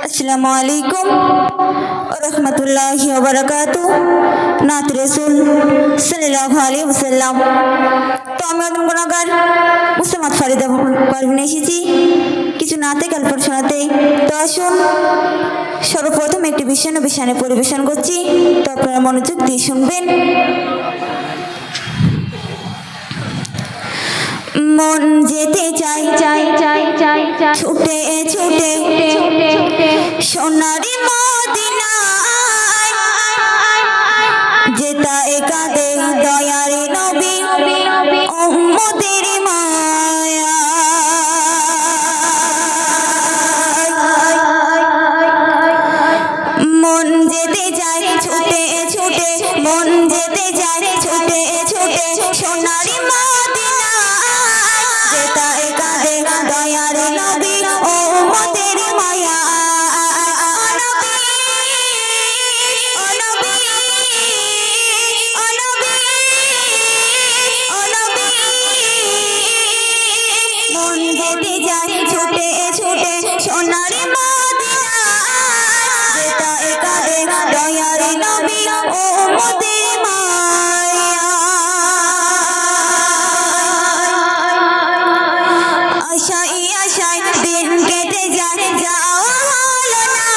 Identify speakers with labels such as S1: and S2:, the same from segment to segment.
S1: अस्सलामु अलैकुम रहमतुल्लाहि व बरकातुहू। नात रसूल सल्लल्लाहु अलैहि वसल्लम। तो আমি অদম গুনাহগার মুসলিমাত ফারিদা পারভিন এসেছি কিছু নাতে গল্প শোনাতে। তো আসুন সর্বপ্রথম একটি বিশ্বনবী শানে পরিবেশন করছি, তো আপনারা মনোযোগ দিয়ে শুনবেন। মন যেতে চাই চাই চাই চাই চাই ছুটে ছুটে সোনারি মদিনায়, যেতা একাদে দয়ার নবী উম্মতের মায়া। মন যেতে চাই ছুটে ছুটে, মন যেতে চাই ছুটে ছুটে সোনারি দয়ার নবী উম্মতের মায়া। মন যেতে যায় ছুটে ছুটে সোনারি মদিনায়, যেতা একাদে দয়ার নবী উম্মতের মায়া। আশায় আশায় দিন কেটে যায়, যাওয়া হলো না,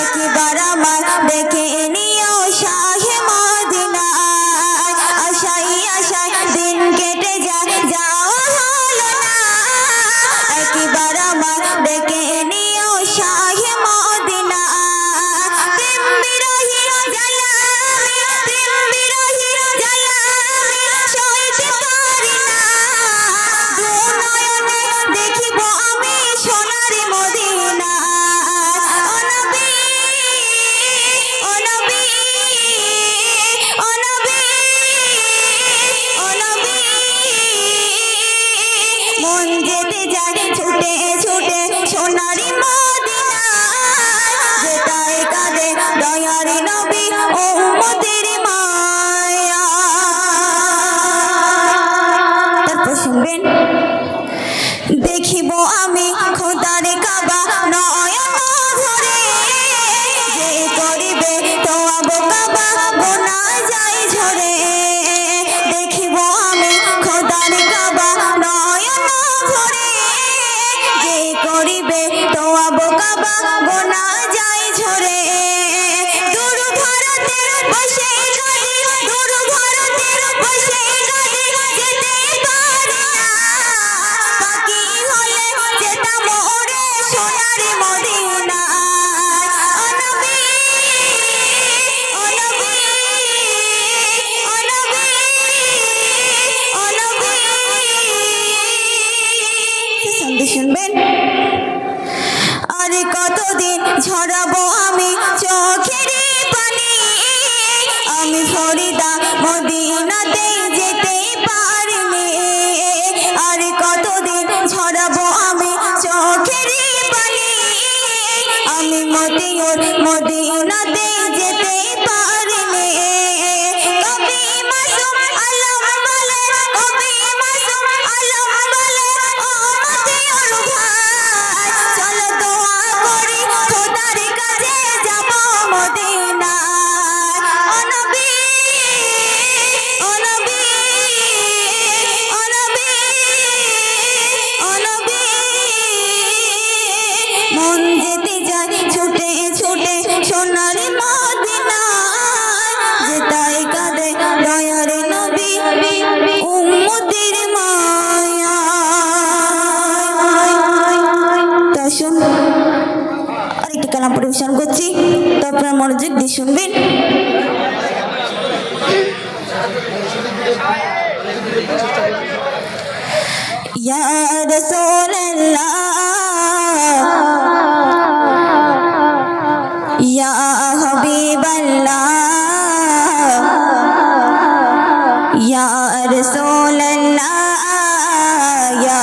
S1: একবার আমার দেখে নিও শাহে মদিনা। আশায় আশায় দিন কেটে যায়, যাওয়া হলো না, একবার আমার দেখে নিও শাহে মদিনা। প্রেম বিরহী জ্বালা আমি, প্রেম বিরহী জ্বালা আমি সইতে পারি না, দু নয়নে দেখিব আমি সোনারি মদিনা। ও নবী ও নবী ও নবী ও নবী। মন যেতে যায় ছুটে ছুটে সোনারি মদিনায়, যেতা একাদে দয়ার নবী উম্মতের মায়া। তারপর শুনবেন। দেখিব আমি খোদার কাবা নয়ন ভরে, যে করিবে তওয়াব কাবা গুনাহ যায় ঝরে। দেখিব আমি খোদার কাবা নয়ন ভরে, যে করিবে তওয়াব কাবা গুনাহ যায় ঝরে। দূর ভারতের বসে কাঁদি, দূর ভারতের বসে কাঁদি, যেতে পারি না, বাকি হলে যেতাম ওরে সোনারি মদিনায়। ও নবী ও নবী ও নবী ও নবী। শুনবেন। আরে কতদিন ঝরাবো আমি চোখের পানি, আমি ফরিদা মদিনাতে যেতে পারিনি। আরে কতদিন ঝরাবো আমি চোখের পানি, আমি মদিনার মদিনাতে যেতে পারিনি। কবি মাসুম আলম বলে, কবি মাসুম আলম বলে, ও মদিনার ভাই চলো দোয়া করি খোদার কাছে যাব মদিনায়। ও নবী ও নবী ও নবী ও নবী। মন যেতে যায় ছুটে ছুটে সোনারি মদিনায়, যেতা একাদে দয়ার নবী উম্মতের মায়া। তা শুন আরেকটি কালাম পরিবেশন করছি, তো আপনারা মনোযোগ দিয়ে শুনবেন। ইয়া রাসূলুল্লাহ ইয়া হাবিবাল্লাহ ইয়া রাসূলুল্লাহ ইয়া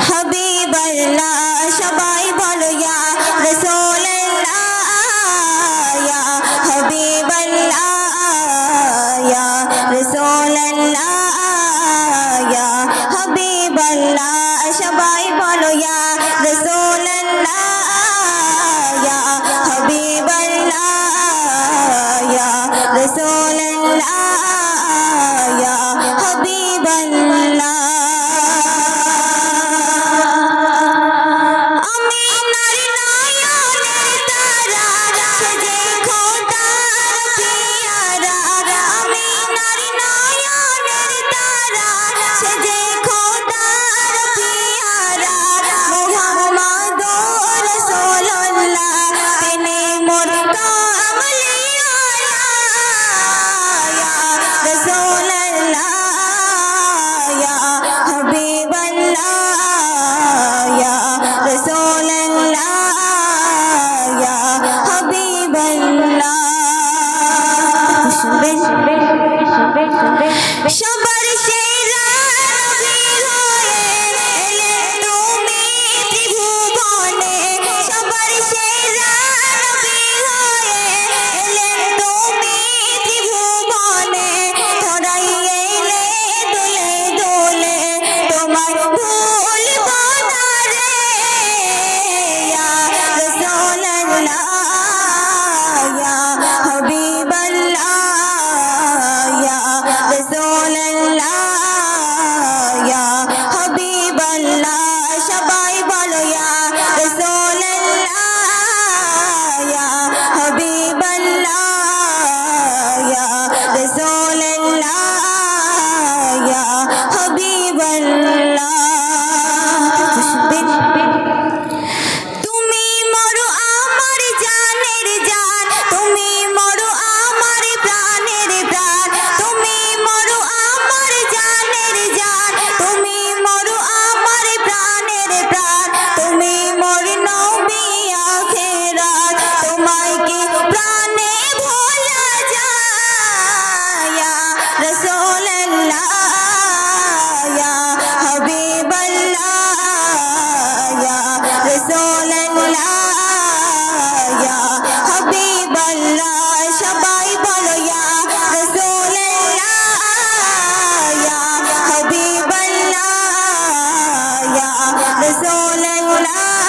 S1: হাবিবাল্লাহ। সবাই বলো ইয়া রাসূলুল্লাহ ইয়া হাবিবাল্লাহ ইয়া রাসূলুল্লাহ ইয়া হাবিবাল্লাহ। ভুলব না রে ইয়া রাসূলুল্লাহ ইয়া হাবিবাল্লাহ ইয়া রাসূলুল্লাহ ইয়া হাবিবাল্লাহ সবাই বলো ইয়া রাসূলুল্লাহ ইয়া হাবিবাল্লাহ ইয়া রাসূলুল্লাহ ইয়া হাবিবাল্লাহ তুমি মরো আমার জানের জান তুমি মরো আমার প্রাণের প্রাণ তুমি মরো আমার জানের জান তুমি মরো আমার প্রাণের প্রাণ তুমি মোর নবী আখেরাত তোমায় কি প্রাণে ভোলা যায় ইয়া রাসূলুল্লাহ ইয়া হাবিবাল্লাহ ইয়া রাসূলুল্লাহ ইয়া হাবিবাল্লাহ সবাই বলো ইয়া রাসূলুল্লাহ ইয়া হাবিবাল্লাহ ইয়া রাসূলুল্লাহ